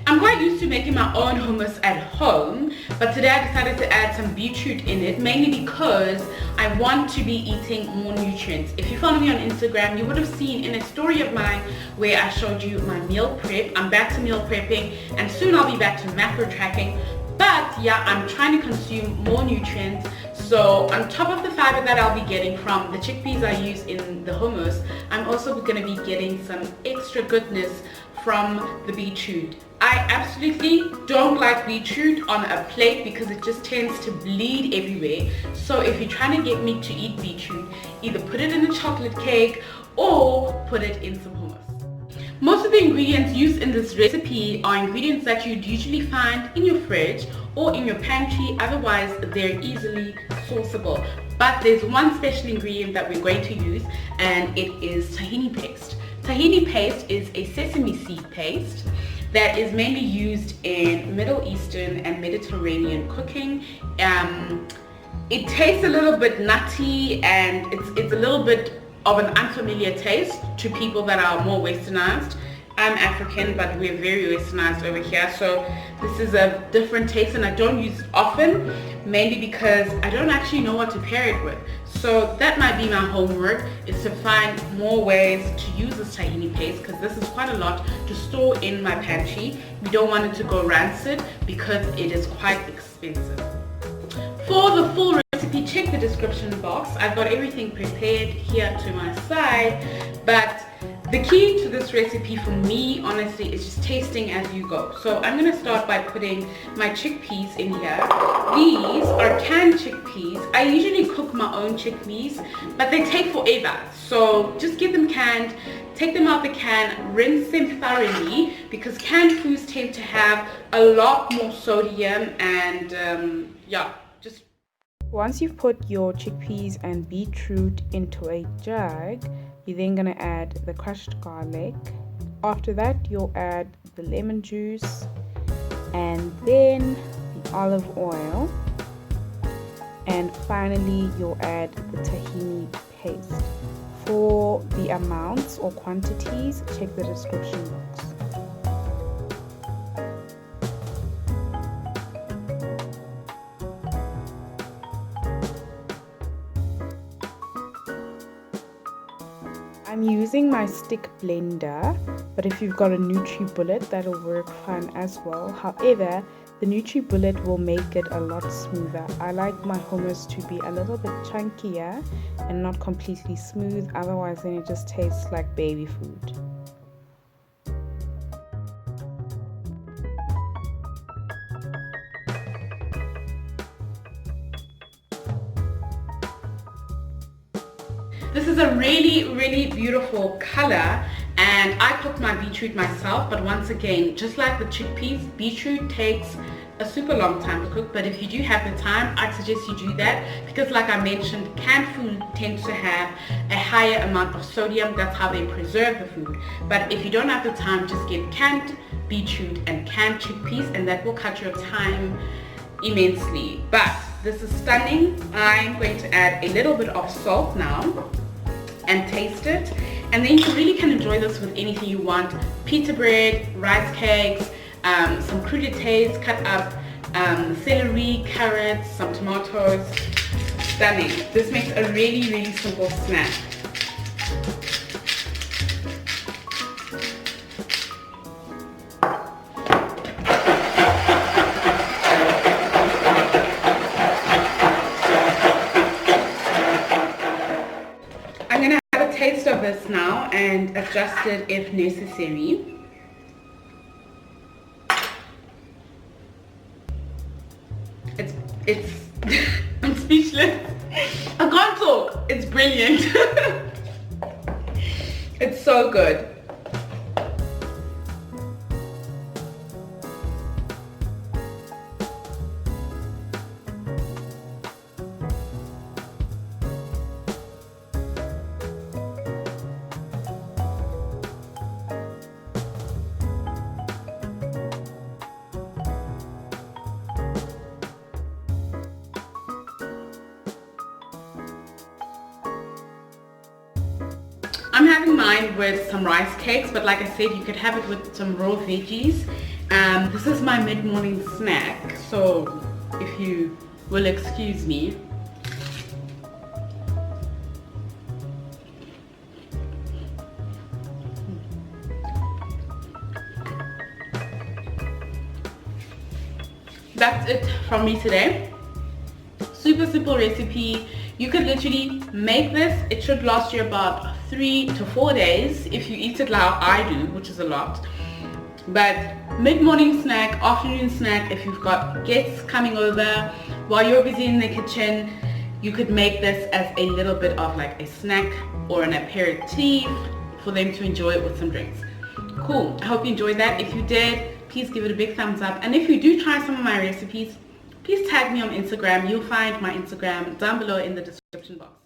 I'm quite used to making my own hummus at home, but today I decided to add some beetroot in it, mainly because I want to be eating more nutrients. If you follow me on Instagram, you would have seen in a story of mine where I showed you my meal prep. I'm back to meal prepping, and soon I'll be back to macro tracking. But yeah, I'm trying to consume more nutrients. So on top of the fiber that I'll be getting from the chickpeas I use in the hummus, I'm also going to be getting some extra goodness from the beetroot. I absolutely don't like beetroot on a plate because it just tends to bleed everywhere. So if you're trying to get me to eat beetroot, either put it in a chocolate cake or put it in some hummus. Most of the ingredients used in this recipe are ingredients that you'd usually find in your fridge or in your pantry, otherwise they're easily sourceable. But there's one special ingredient that we're going to use, and it is tahini paste. Tahini paste is a sesame seed paste that is mainly used in Middle Eastern and Mediterranean cooking. It tastes a little bit nutty, and it's a little bit of an unfamiliar taste to people that are more westernized. I'm African, but we're very westernized over here, so this is a different taste, and I don't use it often, mainly because I don't actually know what to pair it with. So that might be my homework, is to find more ways to use this tahini paste, because this is quite a lot to store in my pantry. We don't want it to go rancid because it is quite expensive. For the full recipe, check the description box. I've got everything prepared here to my side, but the key to this recipe for me, honestly, is just tasting as you go. So I'm going to start by putting my chickpeas in here. These are canned chickpeas. I usually cook my own chickpeas, but they take forever. So just get them canned, take them out the can, rinse them thoroughly, because canned foods tend to have a lot more sodium and Once you've put your chickpeas and beetroot into a jug, you're then going to add the crushed garlic. After that, you'll add the lemon juice and then the olive oil. And finally, you'll add the tahini paste. For the amounts or quantities, check the description box. I'm using my stick blender, but if you've got a NutriBullet, that'll work fine as well. However, the NutriBullet will make it a lot smoother. I like my hummus to be a little bit chunkier and not completely smooth, otherwise then it just tastes like baby food. This is a really beautiful color, and I cooked my beetroot myself, but once again, just like the chickpeas, beetroot takes a super long time to cook. But if you do have the time, I'd suggest you do that, because like I mentioned, canned food tends to have a higher amount of sodium. That's how they preserve the food. But if you don't have the time, just get canned beetroot and canned chickpeas, and that will cut your time immensely. But this is stunning. I'm going to add a little bit of salt now and taste it, and then you really can enjoy this with anything you want. Pita bread, rice cakes, some crudités cut up, celery, carrots, some tomatoes. Stunning. This makes a really simple snack. I'm going to have a taste of this now and adjust it if necessary. It's I'm speechless. I can't talk. It's brilliant. It's so good. I'm having mine with some rice cakes, but like I said, you could have it with some raw veggies, This is my mid-morning snack, so if you will excuse me. That's it from me today. Super simple recipe. You could literally make this. It should last you about 3 to 4 days if you eat it like I do, which is a lot. But mid-morning snack, afternoon snack, if you've got guests coming over while you're busy in the kitchen, you could make this as a little bit of like a snack or an aperitif for them to enjoy it with some drinks. Cool. I hope you enjoyed that. If you did, please give it a big thumbs up. And if you do try some of my recipes, please tag me on Instagram. You'll find my Instagram down below in the description box.